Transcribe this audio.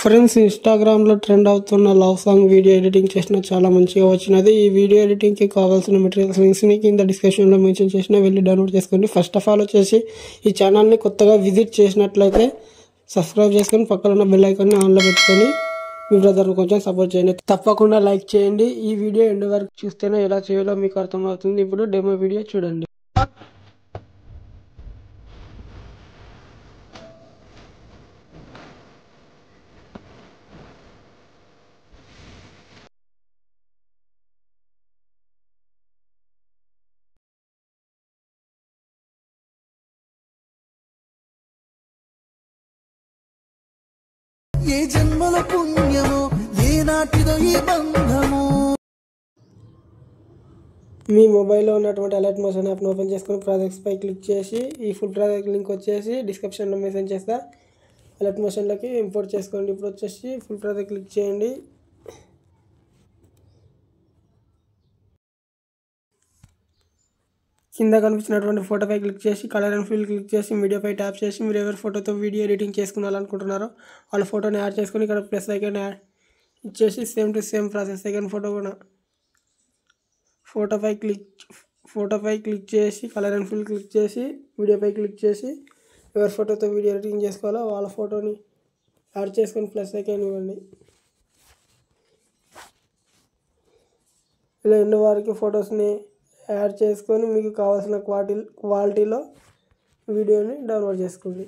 Friends, ఇన్స్టాగ్రామ్లో trend అవుతున్న love song video editing చేసిన చాలా మంచిగా వచ్చినది. ఈ వీడియో ఎడిటింగ్కి కావాల్సిన మెటీరియల్స్ లింక్స్ని కింద డిస్క్రిప్షన్లో మెన్షన్ చేసిన వెళ్ళి డౌన్లోడ్ చేసుకోండి. ఫస్ట్ ఆఫ్ ఆల్ వచ్చేసి ఈ ఛానల్ని కొత్తగా విజిట్ చేసినట్లయితే సబ్స్క్రైబ్ చేసుకొని పక్కన ఉన్న బెల్ ఐకాన్ని ఆన్లో పెట్టుకొని మీ బ్రదర్ని కొంచెం సపోర్ట్ చేయండి. తప్పకుండా లైక్ చేయండి. ఈ వీడియో ఎండ్ వరకు చూస్తేనే ఎలా చేయాలో మీకు అర్థమవుతుంది. ఇప్పుడు డెమో వీడియో చూడండి. ఏ జన్మల పుణ్యమో ఏ నాటిదో ఈ బంధము. మీ మొబైల్లో ఉన్నటువంటి అలర్ట్ మోషన్ యాప్ను ఓపెన్ చేసుకొని ప్రాజెక్ట్స్ పై క్లిక్ చేసి ఈ ఫుల్ ప్రాజెక్ట్ లింక్ వచ్చేసి డిస్క్రిప్షన్లో మెన్షన్ చేస్తా. అలర్ట్ మోషన్లోకి ఇంపోర్ట్ చేసుకోండి. ఇప్పుడు వచ్చేసి ఫుల్ ప్రాజెక్ట్ క్లిక్ చేయండి. కింద కనిపించినటువంటి ఫోటోపై క్లిక్ చేసి కలర్ అండ్ ఫిల్ క్లిక్ చేసి మీడియాపై ట్యాప్ చేసి మీరు ఎవరి ఫోటోతో వీడియో ఎడిటింగ్ చేసుకున్నారనుకుంటున్నారో వాళ్ళ ఫోటోని యాడ్ చేసుకొని ఇక్కడ ప్లస్ ఐకాన్ యాడ్ ఇచ్చేసి same to same process. Second photo కూడా ఫోటోపై క్లిక్ చేసి కలర్ అండ్ ఫిల్ క్లిక్ చేసి వీడియోపై క్లిక్ చేసి ఎవరి ఫోటోతో వీడియో ఎడిటింగ్ చేసుకోవాలో వాళ్ళ ఫోటోని యాడ్ చేసుకొని ప్లస్ ఐకాన్ ఇవ్వండి. ఇలా ఎన్ని వారికి ఫొటోస్ని యాడ్ చేసుకొని మీకు కావాల్సిన క్వాలిటీలో వీడియోని డౌన్లోడ్ చేసుకోండి.